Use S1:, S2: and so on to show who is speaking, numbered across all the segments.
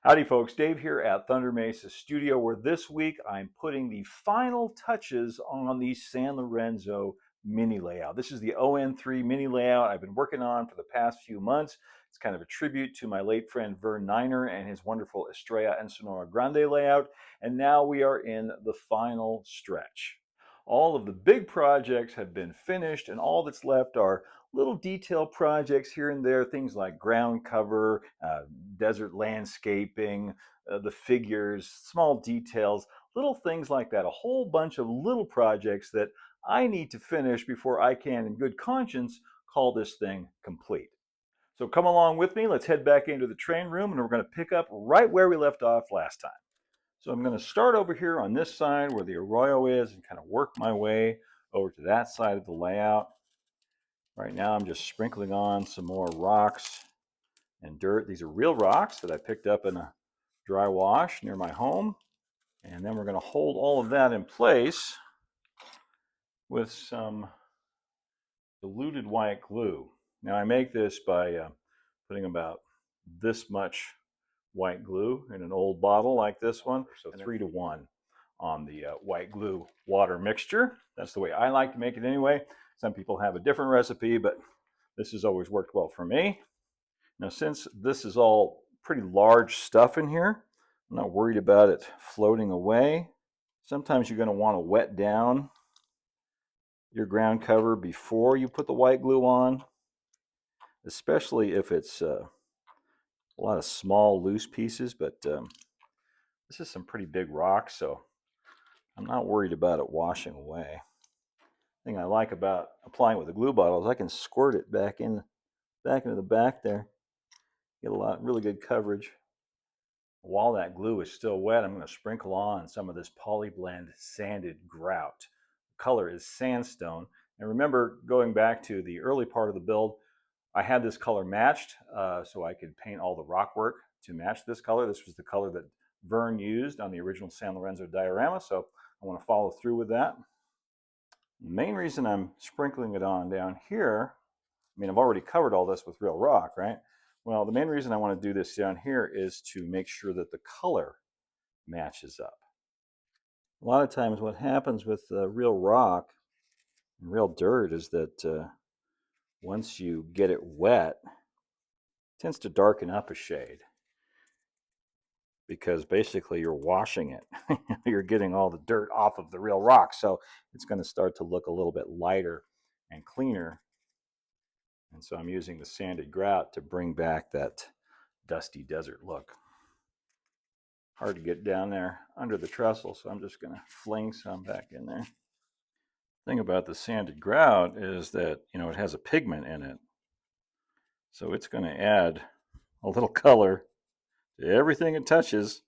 S1: Howdy folks, Dave here at Thunder Mesa Studio, where this week I'm putting the final touches on the San Lorenzo mini layout. This is the On3 mini layout I've been working on for the past few months. It's kind of a tribute to my late friend Verne Niner and his wonderful Estrella Sonora Grande layout. And now we are in the final stretch. All of the big projects have been finished, and all that's left are little detail projects here and there, things like ground cover, desert landscaping, the figures, small details, little things like that. A whole bunch of little projects that I need to finish before I can, in good conscience, call this thing complete. So come along with me. Let's head back into the train room, and we're going to pick up right where we left off last time. So I'm going to start over here on this side where the arroyo is and kind of work my way over to that side of the layout. Right now I'm just sprinkling on some more rocks and dirt. These are real rocks that I picked up in a dry wash near my home. And then we're going to hold all of that in place with some diluted white glue. Now I make this by putting about this much white glue in an old bottle like this one. So 3-to-1 on the white glue water mixture. That's the way I like to make it anyway. Some people have a different recipe, but this has always worked well for me. Now, since this is all pretty large stuff in here, I'm not worried about it floating away. Sometimes you're going to want to wet down your ground cover before you put the white glue on, especially if it's a lot of small loose pieces, but this is some pretty big rocks, so I'm not worried about it washing away. The thing I like about applying with a glue bottle is I can squirt it back into the back there. Get a really good coverage. While that glue is still wet, I'm going to sprinkle on some of this Polyblend sanded grout. The color is sandstone. And remember, going back to the early part of the build, I had this color matched so I could paint all the rock work to match this color. This was the color that Verne used on the original San Lorenzo diorama, so I want to follow through with that. The main reason I'm sprinkling it on down here, I mean, I've already covered all this with real rock, right? Well, the main reason I want to do this down here is to make sure that the color matches up. A lot of times what happens with real rock and real dirt is that once you get it wet, it tends to darken up a shade because basically you're washing it. You're getting all the dirt off of the real rock, so it's going to start to look a little bit lighter and cleaner. And so I'm using the sanded grout to bring back that dusty desert look. Hard to get down there under the trestle, so I'm just going to fling some back in there. The thing about the sanded grout is that, it has a pigment in it. So it's going to add a little color to everything it touches,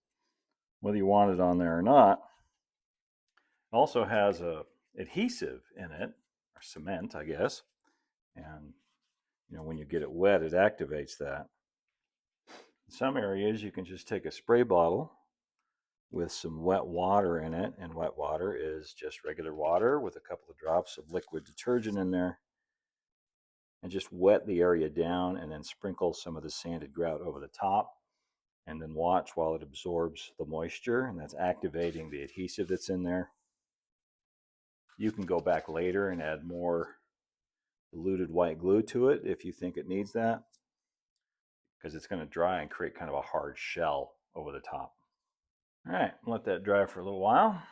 S1: whether you want it on there or not. It also has a adhesive in it, or cement, I guess. And, when you get it wet, it activates that. In some areas, you can just take a spray bottle with some wet water in it, and wet water is just regular water with a couple of drops of liquid detergent in there, and just wet the area down and then sprinkle some of the sanded grout over the top, and then watch while it absorbs the moisture, and that's activating the adhesive that's in there. You can go back later and add more diluted white glue to it if you think it needs that, because it's going to dry and create kind of a hard shell over the top. All right, let that dry for a little while.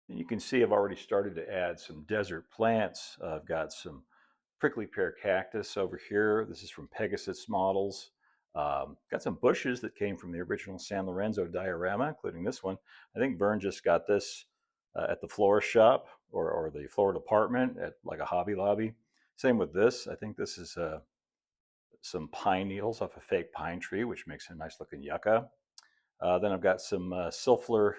S1: And you can see I've already started to add some desert plants. I've got some prickly pear cactus over here. This is from Pegasus Models. Got some bushes that came from the original San Lorenzo diorama, including this one. I think Verne just got this at the florist shop or the floral department at like a Hobby Lobby. Same with this. I think this is some pine needles off a fake pine tree, which makes a nice looking yucca. Then I've got some sulfur.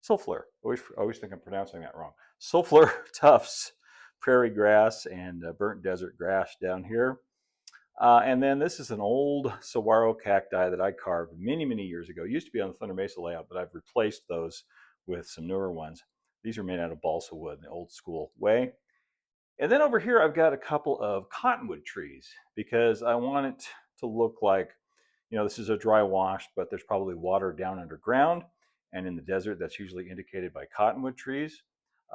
S1: Always think I'm pronouncing that wrong. Sulfur tufts, prairie grass, and burnt desert grass down here. And then this is an old saguaro cacti that I carved many, many years ago. It used to be on the Thunder Mesa layout, but I've replaced those with some newer ones. These are made out of balsa wood in the old school way. And then over here, I've got a couple of cottonwood trees because I want it to look like, You know, this is a dry wash, but there's probably water down underground. And in the desert, that's usually indicated by cottonwood trees.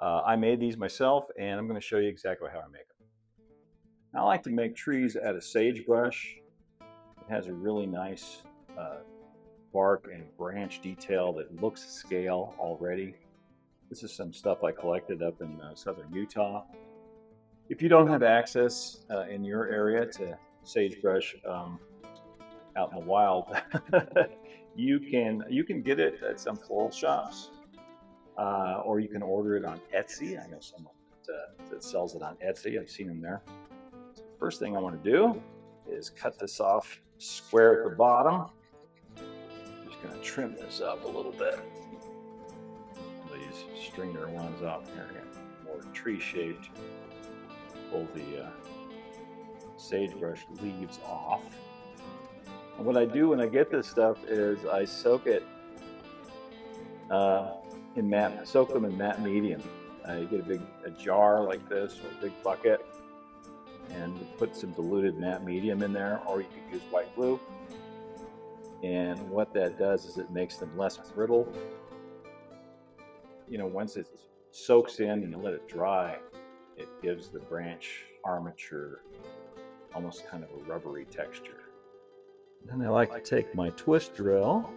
S1: I made these myself, and I'm going to show you exactly how I make them. I like to make trees out of sagebrush. It has a really nice bark and branch detail that looks scale already. This is some stuff I collected up in southern Utah. If you don't have access in your area to sagebrush out in the wild, you can get it at some floral shops, or you can order it on Etsy. I know someone that sells it on Etsy. I've seen them there. So the first thing I want to do is cut this off square at the bottom. I'm just going to trim this up a little bit. These stringer ones off here, more tree shaped. Pull the sagebrush leaves off. And what I do when I get this stuff is I soak it soak them in matte medium. You get a jar like this or a big bucket, and you put some diluted matte medium in there, or you could use white glue. And what that does is it makes them less brittle. You know, once it soaks in and you let it dry, it gives the branch armature almost kind of a rubbery texture. Then I like to take my twist drill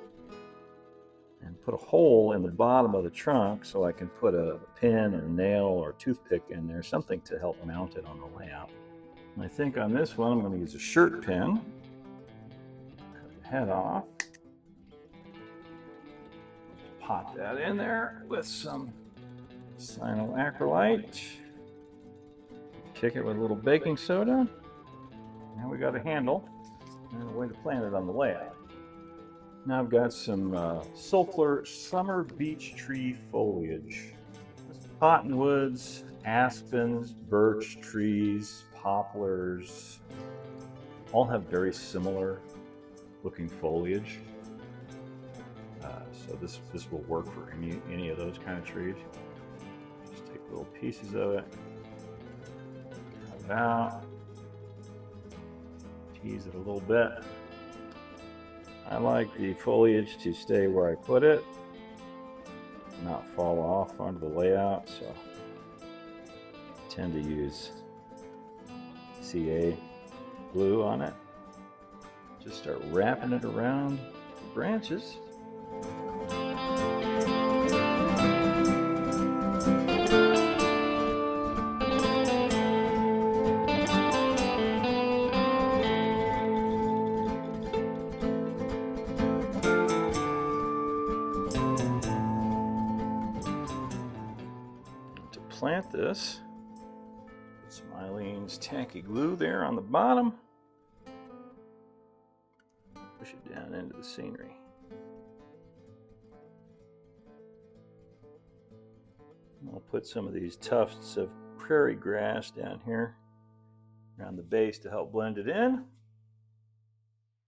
S1: and put a hole in the bottom of the trunk so I can put a pin or nail or toothpick in there, something to help mount it on the layout. And I think on this one I'm going to use a shirt pin. Cut the head off. Pop that in there with some cyanoacrylate. Kick it with a little baking soda. Now we got a handle and a way to plant it on the layout. Now I've got some sulfur summer beech tree foliage. Cottonwoods, aspens, birch trees, poplars, all have very similar looking foliage. So this will work for any of those kind of trees. Just take little pieces of it, cut it out, tease it a little bit. I like the foliage to stay where I put it, not fall off onto the layout, so I tend to use CA glue on it. Just start wrapping it around the branches. Plant this, put some Eileen's tacky glue there on the bottom, push it down into the scenery. I'll put some of these tufts of prairie grass down here around the base to help blend it in.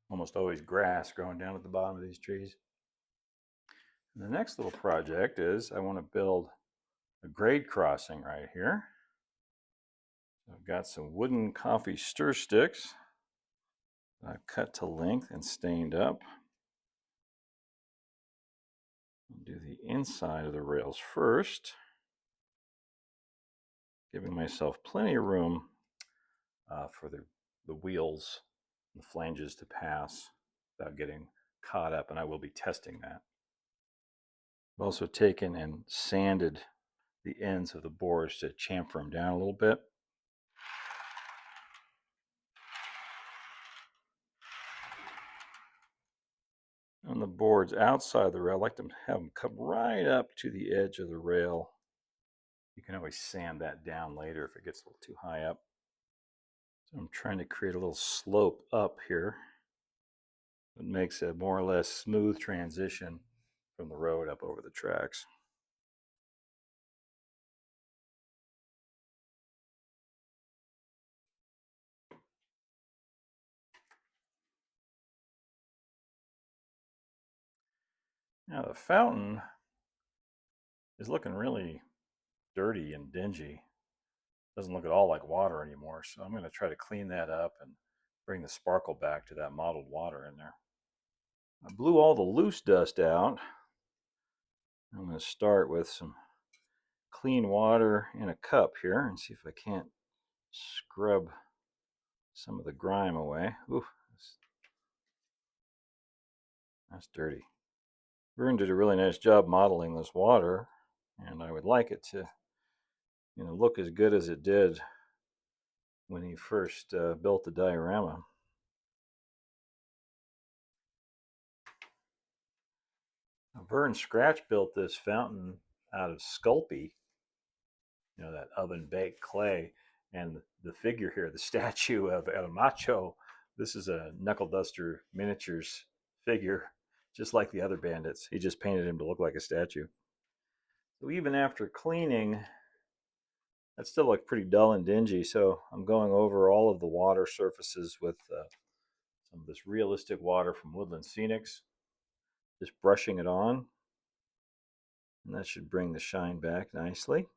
S1: Almost always grass growing down at the bottom of these trees. And the next little project is I want to build a grade crossing right here. I've got some wooden coffee stir sticks that I've cut to length and stained up. I'll do the inside of the rails first, giving myself plenty of room for the wheels and the flanges to pass without getting caught up, and I will be testing that. I've also taken and sanded the ends of the boards to chamfer them down a little bit. On the boards outside the rail, I like to have them come right up to the edge of the rail. You can always sand that down later if it gets a little too high up. So I'm trying to create a little slope up here. It makes a more or less smooth transition from the road up over the tracks. Now the fountain is looking really dirty and dingy. Doesn't look at all like water anymore, so I'm going to try to clean that up and bring the sparkle back to that mottled water in there. I blew all the loose dust out. I'm going to start with some clean water in a cup here and see if I can't scrub some of the grime away. Ooh, that's dirty. Verne did a really nice job modeling this water, and I would like it to, look as good as it did when he first built the diorama. Verne Scratch built this fountain out of Sculpey, that oven baked clay. And the figure here, the statue of El Macho, this is a Knuckle Duster Miniatures figure, just like the other bandits. He just painted him to look like a statue. So even after cleaning, that still looks pretty dull and dingy. So I'm going over all of the water surfaces with some of this realistic water from Woodland Scenics, just brushing it on. And that should bring the shine back nicely.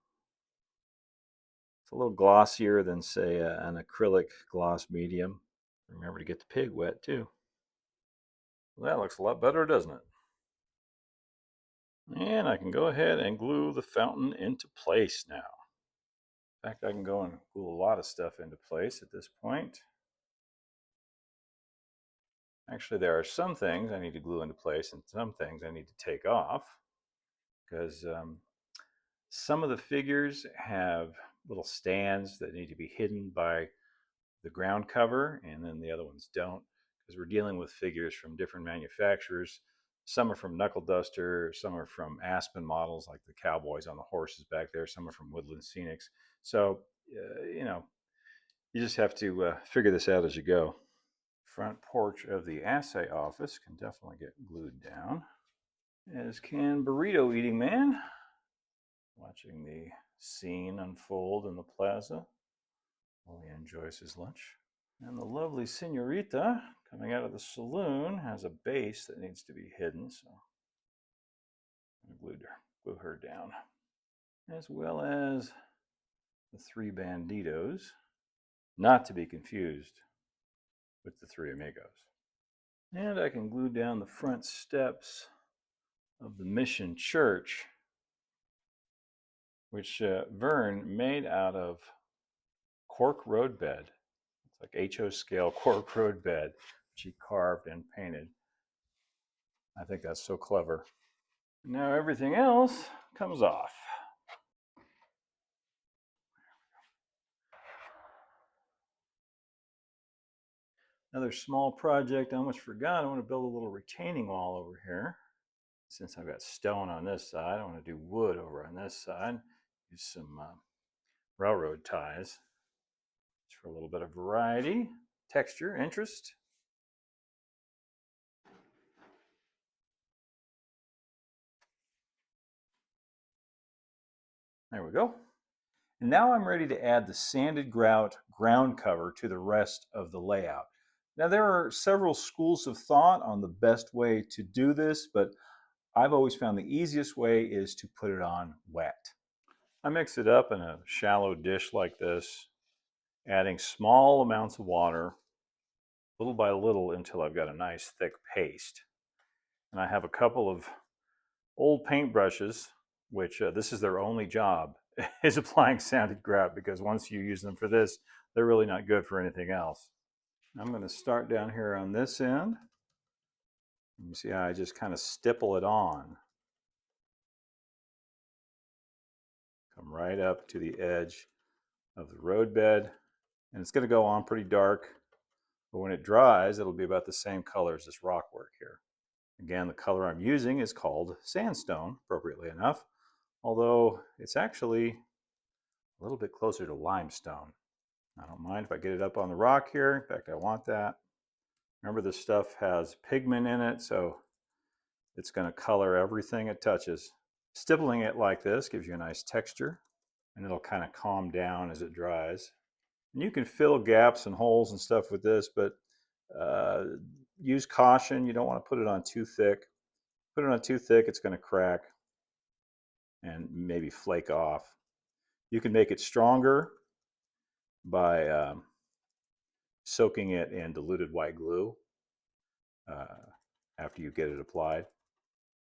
S1: It's a little glossier than, say, an acrylic gloss medium. Remember to get the pig wet, too. Well, that looks a lot better, doesn't it? And I can go ahead and glue the fountain into place now. In fact, I can go and glue a lot of stuff into place at this point. Actually, there are some things I need to glue into place and some things I need to take off, because some of the figures have little stands that need to be hidden by the ground cover, and then the other ones don't, because we're dealing with figures from different manufacturers. Some are from Knuckle Duster, some are from Aspen models, like the cowboys on the horses back there, some are from Woodland Scenics. So, you just have to figure this out as you go. Front porch of the assay office can definitely get glued down, as can Burrito Eating Man, watching the scene unfold in the plaza while he enjoys his lunch. And the lovely senorita coming out of the saloon has a base that needs to be hidden, so I'm going to glue her down, as well as the three banditos, not to be confused with the three amigos. And I can glue down the front steps of the Mission Church, which Verne made out of cork road bed. It's like HO scale cork road bed, which he carved and painted. I think that's so clever. Now everything else comes off. Another small project I almost forgot. I want to build a little retaining wall over here. Since I've got stone on this side, I want to do wood over on this side. Use some railroad ties just for a little bit of variety, texture, interest. There we go. And now I'm ready to add the sanded grout ground cover to the rest of the layout. Now there are several schools of thought on the best way to do this, but I've always found the easiest way is to put it on wet. I mix it up in a shallow dish like this, adding small amounts of water, little by little, until I've got a nice thick paste. And I have a couple of old paintbrushes, which this is their only job, is applying sanded grout, because once you use them for this, they're really not good for anything else. I'm going to start down here on this end. You see how I just kind of stipple it on. Come right up to the edge of the roadbed, and it's going to go on pretty dark, but when it dries, it'll be about the same color as this rock work here. Again, the color I'm using is called sandstone, appropriately enough, although it's actually a little bit closer to limestone. I don't mind if I get it up on the rock here. In fact, I want that. Remember, this stuff has pigment in it, so it's going to color everything it touches. Stippling it like this gives you a nice texture, and it'll kind of calm down as it dries. And you can fill gaps and holes and stuff with this, but use caution. You don't want to put it on too thick. Put it on too thick, it's going to crack and maybe flake off. You can make it stronger by soaking it in diluted white glue. after you get it applied.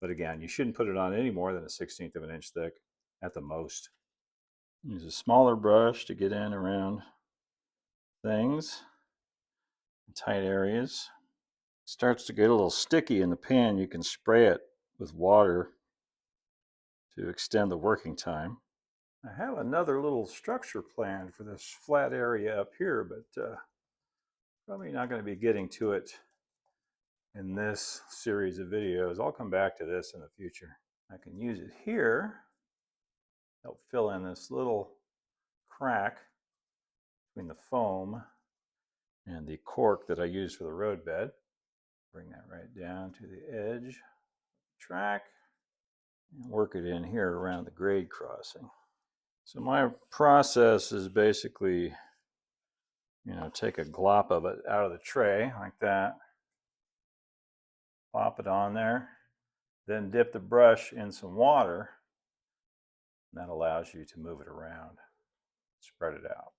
S1: But again, you shouldn't put it on any more than a 1/16 of an inch thick at the most. Use a smaller brush to get in around things, tight areas. It starts to get a little sticky in the pan. You can spray it with water to extend the working time. I have another little structure planned for this flat area up here, but probably not going to be getting to it in this series of videos. I'll come back to this in the future. I can use it here, help fill in this little crack between the foam and the cork that I use for the roadbed. Bring that right down to the edge of the track and work it in here around the grade crossing. So my process is basically, take a glop of it out of the tray like that, plop it on there, then dip the brush in some water, and that allows you to move it around, spread it out.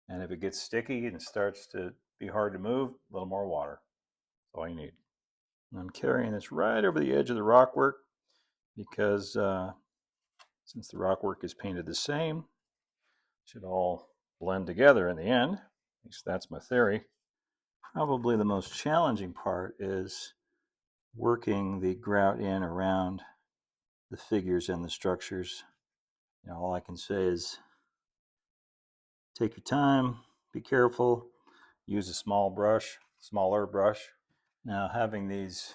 S1: And if it gets sticky and starts to be hard to move, a little more water. That's all you need. And I'm carrying this right over the edge of the rockwork because since the rockwork is painted the same, it should all blend together in the end. At least that's my theory. Probably the most challenging part is working the grout in around the figures and the structures. All I can say is take your time, be careful, use a smaller brush. Now, having these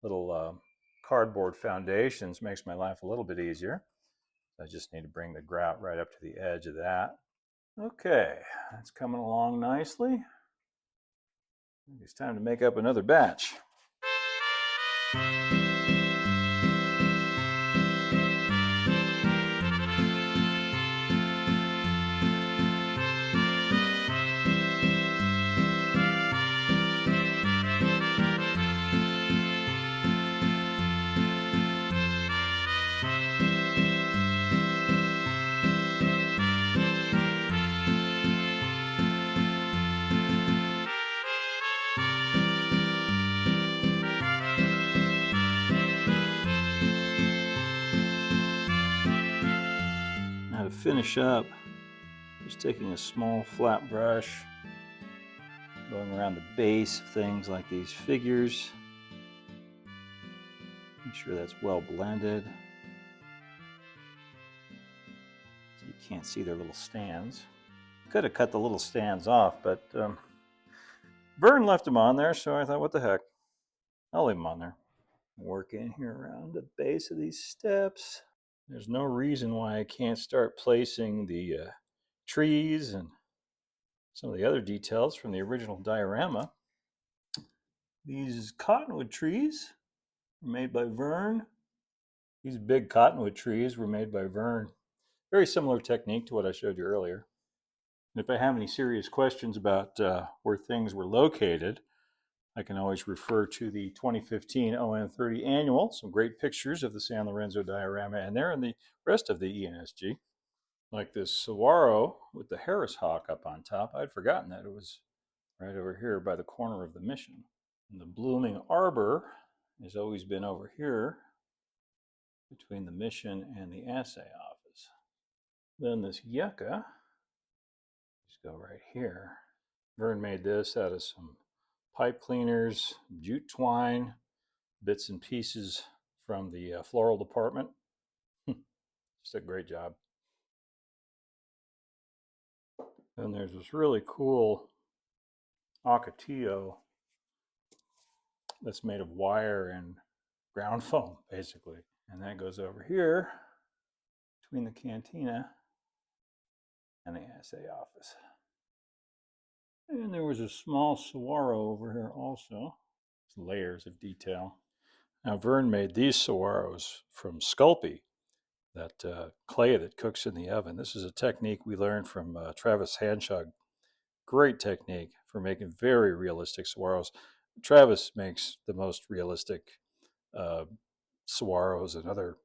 S1: little cardboard foundations makes my life a little bit easier. I just need to bring the grout right up to the edge of that. Okay, that's coming along nicely. It's time to make up another batch. Now to finish up, just taking a small flat brush, going around the base of things like these figures. Make sure that's well blended. So you can't see their little stands. Could have cut the little stands off, but Verne left them on there, so I thought, what the heck? I'll leave them on there. Work in here around the base of these steps. There's no reason why I can't start placing the trees and some of the other details from the original diorama. These cottonwood trees were made by Verne. These big cottonwood trees were made by Verne. Very similar technique to what I showed you earlier. And if I have any serious questions about where things were located, I can always refer to the 2015 On30 annual. Some great pictures of the San Lorenzo diorama in there and the rest of the ENSG. Like this saguaro with the Harris hawk up on top. I'd forgotten that it was right over here by the corner of the mission. And the blooming arbor has always been over here between the mission and the assay office. Then this yucca, just go right here. Verne made this out of some pipe cleaners, jute twine, bits and pieces from the floral department. Just a great job. And there's this really cool ocotillo that's made of wire and ground foam, basically. And that goes over here between the cantina and the assay office. And there was a small saguaro over here also. It's layers of detail. Now, Verne made these saguaros from sculpey, that clay that cooks in the oven. This is a technique we learned from Travis Hanchug. Great technique for making very realistic saguaros. Travis makes the most realistic saguaros and other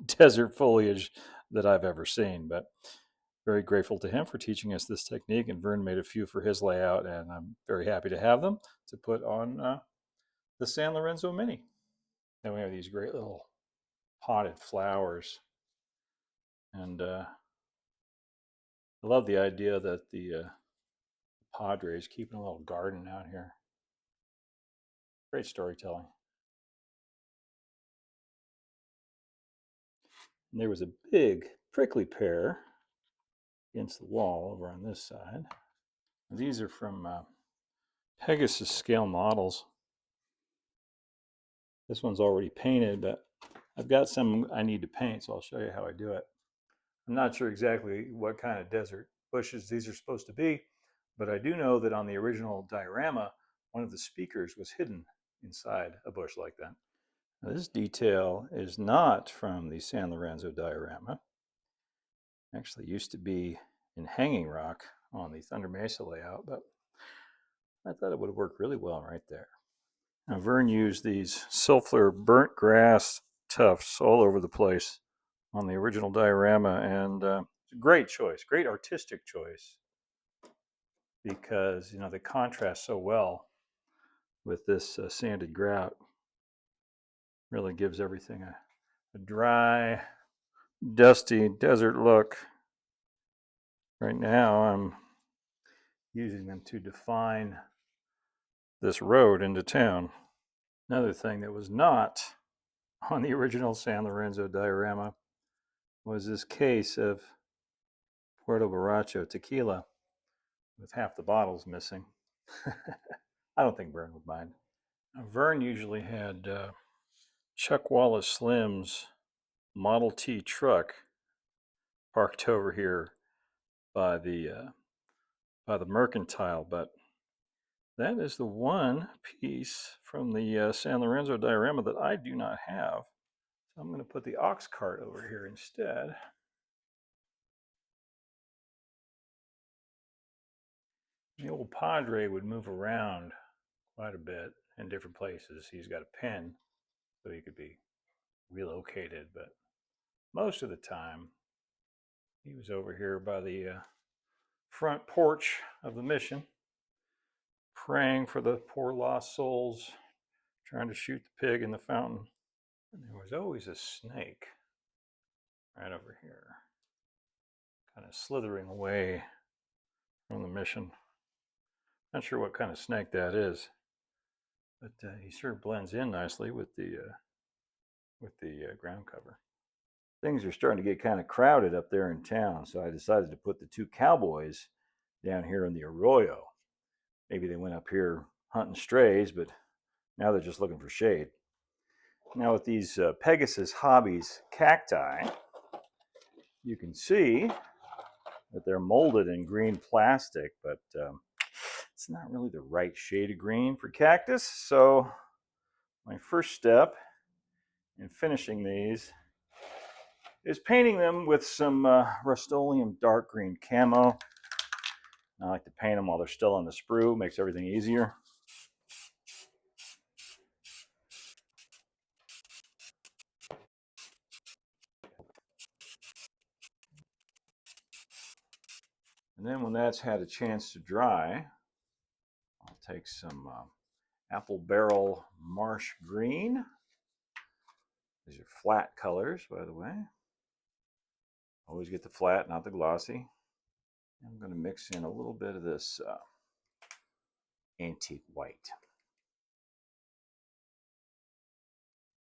S1: desert foliage that I've ever seen, but very grateful to him for teaching us this technique, and Verne made a few for his layout, and I'm very happy to have them to put on the San Lorenzo Mini. Then we have these great little potted flowers. And I love the idea that the Padre is keeping a little garden out here. Great storytelling. And there was a big prickly pear against the wall over on this side. These are from Pegasus scale models. This one's already painted, but I've got some I need to paint, so I'll show you how I do it. I'm not sure exactly what kind of desert bushes these are supposed to be, but I do know that on the original diorama, one of the speakers was hidden inside a bush like that. Now, this detail is not from the San Lorenzo diorama. It actually used to be in Hanging Rock on the Thunder Mesa layout, but I thought it would have worked really well right there. Now, Verne used these sulfur burnt grass tufts all over the place on the original diorama, and it's a great choice, great artistic choice, because they contrast so well with this sanded grout. Really gives everything a dry, dusty desert look. Right now I'm using them to define this road into town. Another thing that was not on the original San Lorenzo diorama was this case of Puerto Borracho tequila with half the bottles missing. I don't think Verne would mind. Now, Verne usually had Chuck Wallace Slim's Model T truck parked over here by the Mercantile, but that is the one piece from the San Lorenzo diorama that I do not have. So I'm going to put the ox cart over here instead. The old Padre would move around quite a bit in different places. He's got a pen, so he could be relocated, but most of the time he was over here by the front porch of the mission, praying for the poor lost souls, trying to shoot the pig in the fountain. And there was always a snake right over here, kind of slithering away from the mission. Not sure what kind of snake that is, but he sure blends in nicely with the ground cover. Things are starting to get kind of crowded up there in town, so I decided to put the two cowboys down here in the arroyo. Maybe they went up here hunting strays, but now they're just looking for shade. Now with these Pegasus Hobbies cacti, you can see that they're molded in green plastic, but it's not really the right shade of green for cactus. So my first step in finishing these is painting them with some Rust-Oleum dark green camo. I like to paint them while they're still on the sprue, makes everything easier. And then when that's had a chance to dry, I'll take some apple barrel marsh green. These are flat colors, by the way. Always get the flat, not the glossy. I'm going to mix in a little bit of this antique white.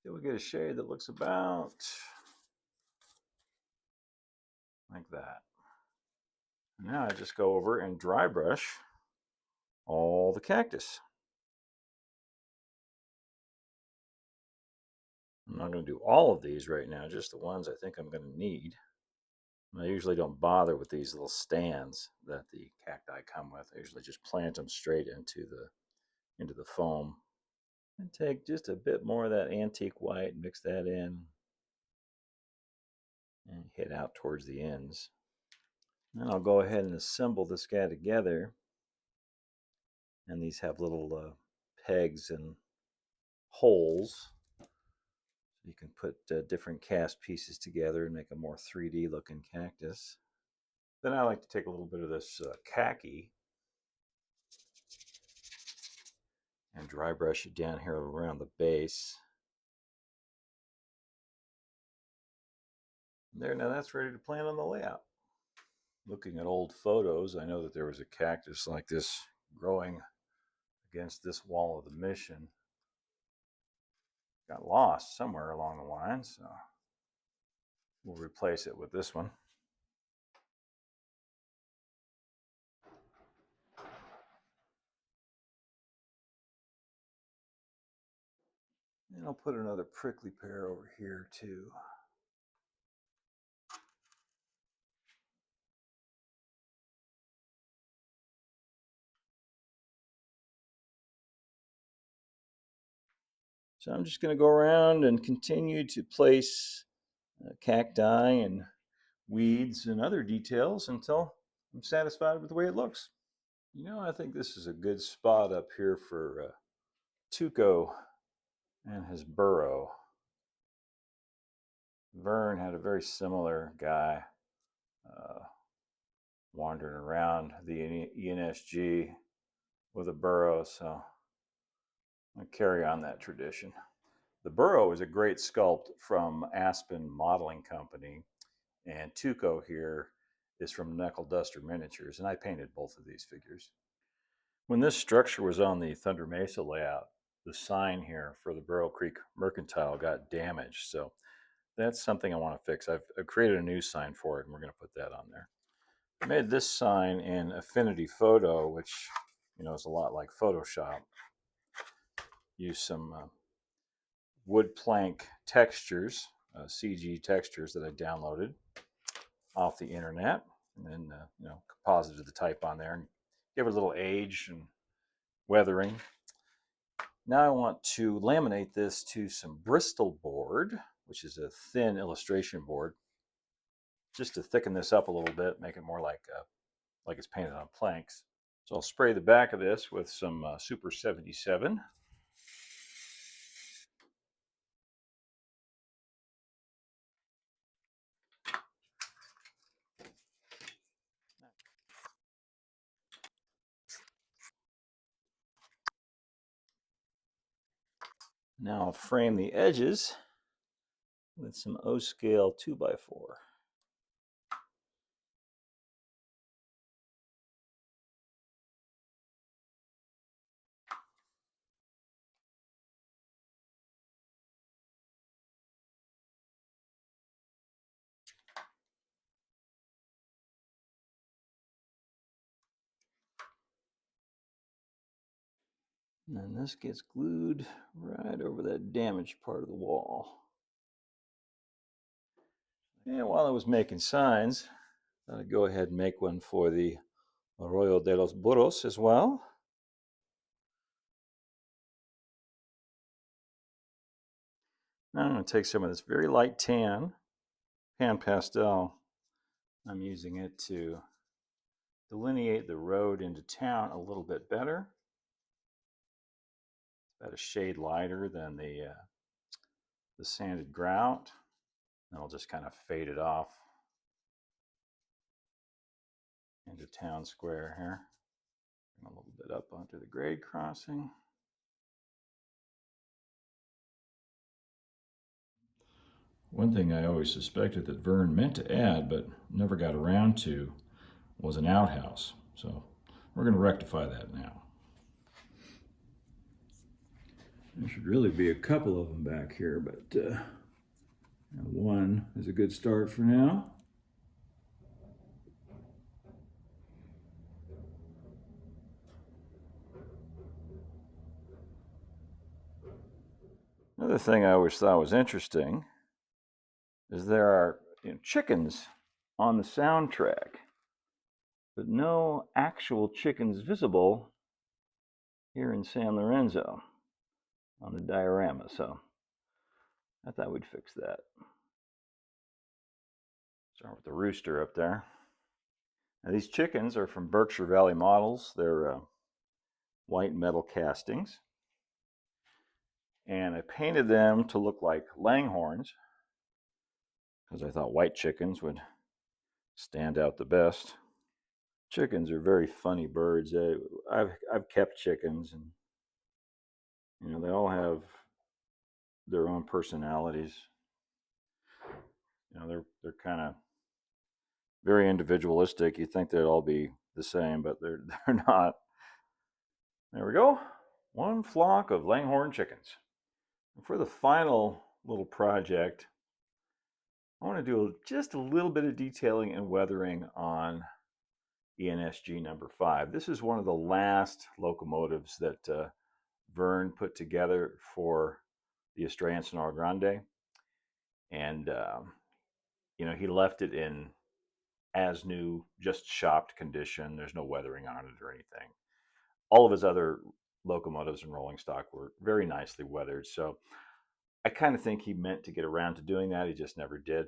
S1: Then we get a shade that looks about like that. Now I just go over and dry brush all the cactus. I'm not going to do all of these right now, just the ones I think I'm going to need. I usually don't bother with these little stands that the cacti come with. I usually just plant them straight into the foam. And take just a bit more of that antique white, mix that in, and hit out towards the ends. Then I'll go ahead and assemble this guy together. And these have little pegs and holes. You can put different cast pieces together and make a more 3D looking cactus. Then I like to take a little bit of this khaki and dry brush it down here around the base. There, now that's ready to plant on the layout. Looking at old photos, I know that there was a cactus like this growing against this wall of the mission. Got lost somewhere along the line, so we'll replace it with this one. And I'll put another prickly pear over here too. So I'm just going to go around and continue to place cacti and weeds and other details until I'm satisfied with the way it looks. You know, I think this is a good spot up here for Tuco and his burrow. Verne had a very similar guy wandering around the ENSG with a burrow, so I'm going to carry on that tradition. The burrow is a great sculpt from Aspen Modeling Company, and Tuco here is from Knuckle Duster Miniatures, and I painted both of these figures. When this structure was on the Thunder Mesa layout, the sign here for the Burrow Creek Mercantile got damaged, so that's something I want to fix. I've created a new sign for it, and we're going to put that on there. I made this sign in Affinity Photo, which, you know, is a lot like Photoshop. Use some wood plank textures, CG textures that I downloaded off the internet, and then you know, composited the type on there and give it a little age and weathering. Now I want to laminate this to some Bristol board, which is a thin illustration board, just to thicken this up a little bit, make it more like it's painted on planks. So I'll spray the back of this with some Super 77. Now I'll frame the edges with some O-scale 2x4. And then this gets glued right over that damaged part of the wall. And while I was making signs, I'd go ahead and make one for the Arroyo de los Burros as well. Now I'm going to take some of this very light tan pastel. I'm using it to delineate the road into town a little bit better. It's about a shade lighter than the sanded grout. And I'll just kind of fade it off into town square here. Bring a little bit up onto the grade crossing. One thing I always suspected that Verne meant to add but never got around to was an outhouse. So we're going to rectify that now. There should really be a couple of them back here, but one is a good start for now. Another thing I always thought was interesting is there are chickens on the soundtrack, but no actual chickens visible here in San Lorenzo on the diorama, so I thought we'd fix that. Start with the rooster up there. Now these chickens are from Berkshire Valley Models. They're white metal castings. And I painted them to look like langhorns because I thought white chickens would stand out the best. Chickens are very funny birds. I've kept chickens, and You know, they all have their own personalities. You know, they're kind of very individualistic. You think they'd all be the same, but they're not. There we go. One flock of Langhorne chickens. And for the final little project, I want to do just a little bit of detailing and weathering on ENSG number 5. This is one of the last locomotives that Verne put together for the Estrella Sonora Grande. And, you know, he left it in as new, just shopped condition. There's no weathering on it or anything. All of his other locomotives and rolling stock were very nicely weathered. So I kind of think he meant to get around to doing that. He just never did.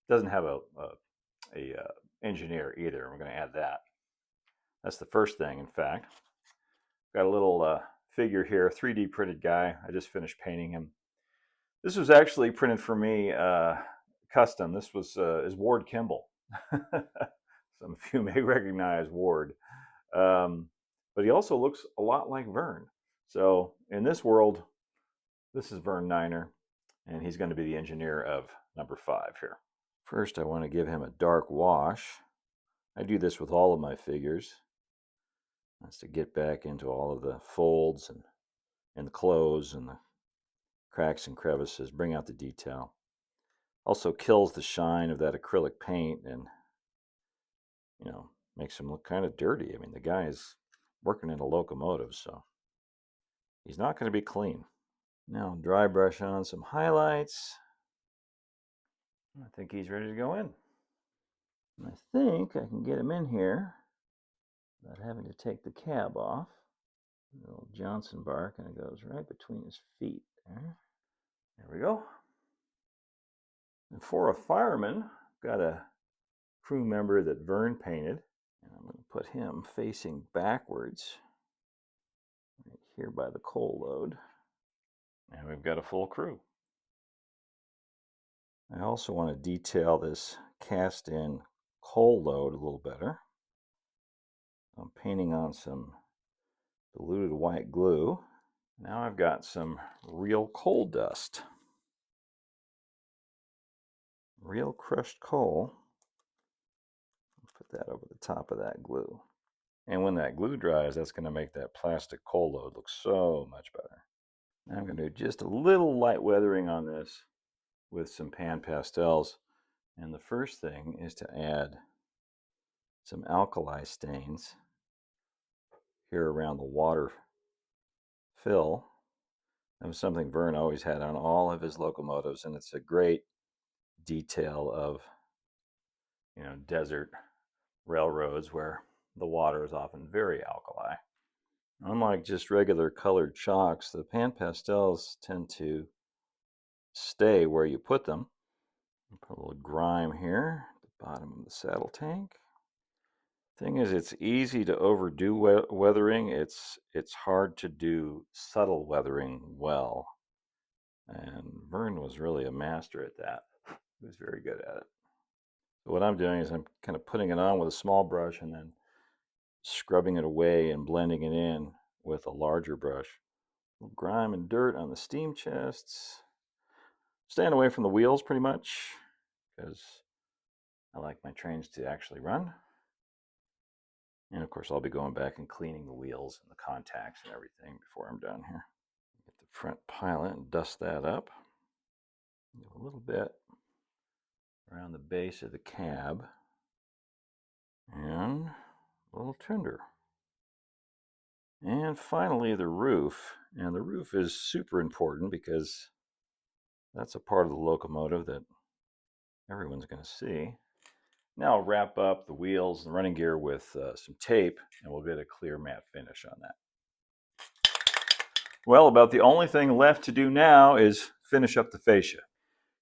S1: Doesn't have a engineer either. We're going to add that. That's the first thing, in fact. Got a little figure here, 3D printed guy. I just finished painting him. This was actually printed for me custom. This was is Ward Kimball. Some of you may recognize Ward. But he also looks a lot like Verne. So in this world, this is Verne Niner, and he's going to be the engineer of number 5 here. First, I want to give him a dark wash. I do this with all of my figures. That's to get back into all of the folds and the clothes and the cracks and crevices, bring out the detail. Also kills the shine of that acrylic paint and, you know, makes him look kind of dirty. I mean, the guy is working in a locomotive, so he's not going to be clean. Now dry brush on some highlights. I think he's ready to go in. And I think I can get him in here without having to take the cab off. The little Johnson bar kind of goes right between his feet there. There we go. And for a fireman, I've got a crew member that Verne painted. And I'm going to put him facing backwards right here by the coal load. And we've got a full crew. I also want to detail this cast-in coal load a little better. I'm painting on some diluted white glue. Now I've got some real coal dust. Real crushed coal. Put that over the top of that glue. And when that glue dries, that's going to make that plastic coal load look so much better. Now I'm going to do just a little light weathering on this with some pan pastels. And the first thing is to add some alkali stains here around the water fill. That was something Verne always had on all of his locomotives, and it's a great detail of, you know, desert railroads where the water is often very alkali. Unlike just regular colored chalks, the pan pastels tend to stay where you put them. Put a little grime here at the bottom of the saddle tank. Thing is, it's easy to overdo weathering. It's hard to do subtle weathering well. And Verne was really a master at that. He was very good at it. So what I'm doing is I'm kind of putting it on with a small brush and then scrubbing it away and blending it in with a larger brush. A little grime and dirt on the steam chests. Staying away from the wheels pretty much because I like my trains to actually run. And of course, I'll be going back and cleaning the wheels and the contacts and everything before I'm done here. Get the front pilot and dust that up. Do a little bit around the base of the cab. And a little tender. And finally, the roof. And the roof is super important because that's a part of the locomotive that everyone's going to see. Now I'll wrap up the wheels and running gear with some tape, and we'll get a clear matte finish on that. Well, about the only thing left to do now is finish up the fascia.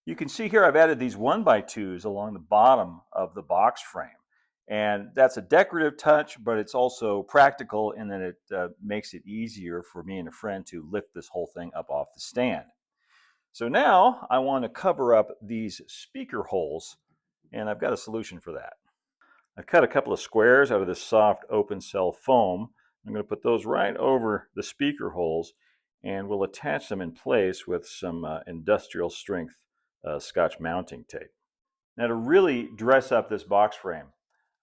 S1: You can see here I've added these 1x2s along the bottom of the box frame. And that's a decorative touch, but it's also practical in that it makes it easier for me and a friend to lift this whole thing up off the stand. So now I want to cover up these speaker holes, and I've got a solution for that. I've cut a couple of squares out of this soft open cell foam. I'm going to put those right over the speaker holes, and we'll attach them in place with some industrial strength Scotch mounting tape. Now, to really dress up this box frame,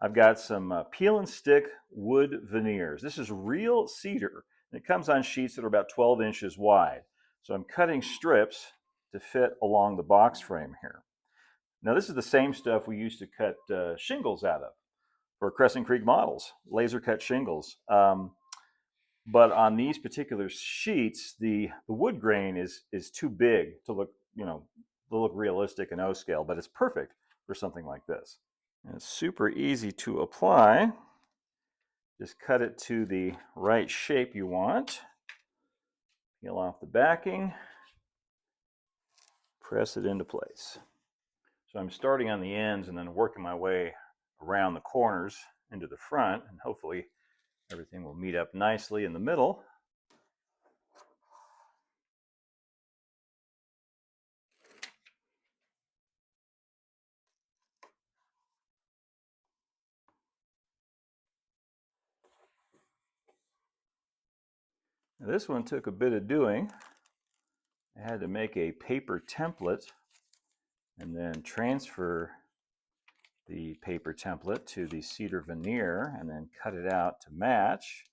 S1: I've got some peel and stick wood veneers. This is real cedar, and it comes on sheets that are about 12 inches wide. So I'm cutting strips to fit along the box frame here. Now, this is the same stuff we used to cut shingles out of for Crescent Creek models, laser cut shingles. But on these particular sheets, the wood grain is too big to look, to look realistic in O scale, but it's perfect for something like this. And it's super easy to apply. Just cut it to the right shape you want. Peel off the backing. Press it into place. So I'm starting on the ends and then working my way around the corners into the front, and hopefully everything will meet up nicely in the middle. Now, this one took a bit of doing. I had to make a paper template and then transfer the paper template to the cedar veneer and then cut it out to match,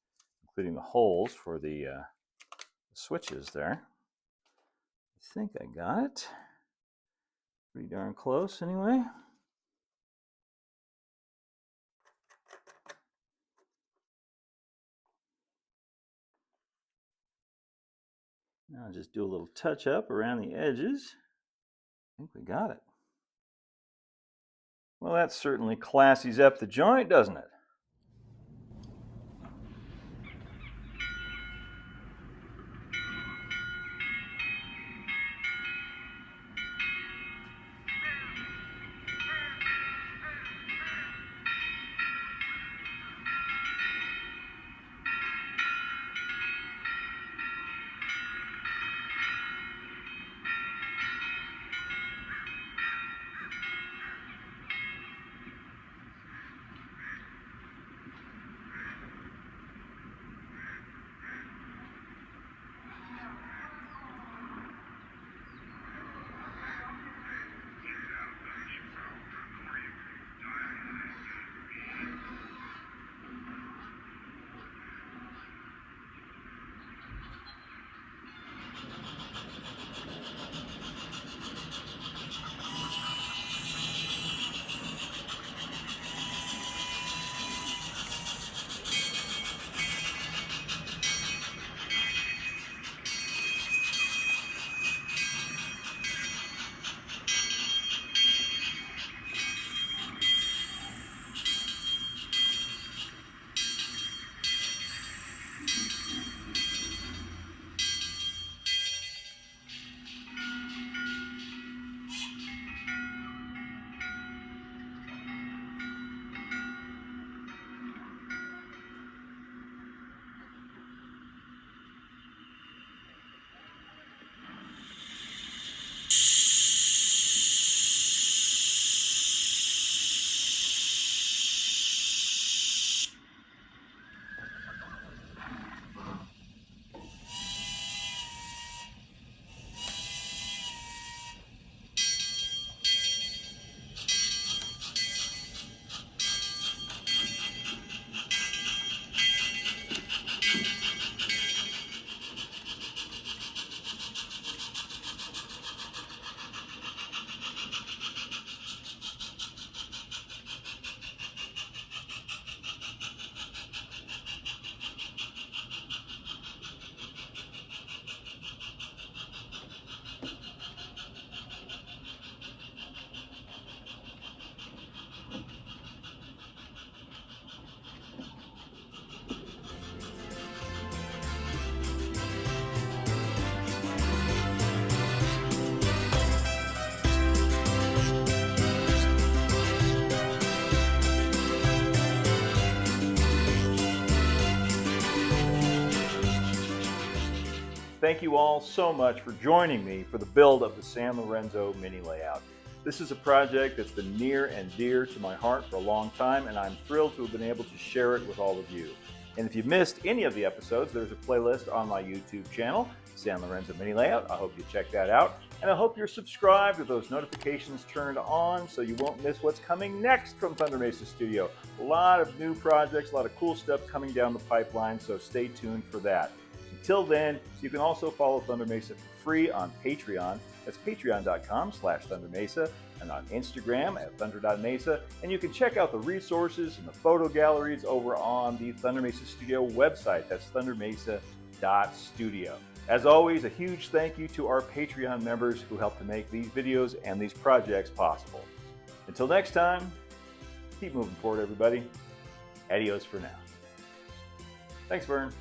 S1: including the holes for the switches there. I think I got it. Pretty darn close anyway. Now I'll just do a little touch up around the edges. I think we got it. Well, that certainly classies up the joint, doesn't it? Thank you all so much for joining me for the build of the San Lorenzo mini layout. This is a project that's been near and dear to my heart for a long time, and I'm thrilled to have been able to share it with all of you. And if you missed any of the episodes, there's a playlist on my YouTube channel, San Lorenzo Mini Layout. I hope you check that out. And I hope you're subscribed with those notifications turned on so you won't miss what's coming next from Thunder Mesa Studio. A lot of new projects, a lot of cool stuff coming down the pipeline, so stay tuned for that. Until then, you can also follow Thunder Mesa for free on Patreon. That's patreon.com/ThunderMesa, and on Instagram at thunder.mesa. And you can check out the resources and the photo galleries over on the Thunder Mesa Studio website. That's thundermesa.studio. As always, a huge thank you to our Patreon members who help to make these videos and these projects possible. Until next time, keep moving forward, everybody. Adios for now. Thanks, Vern.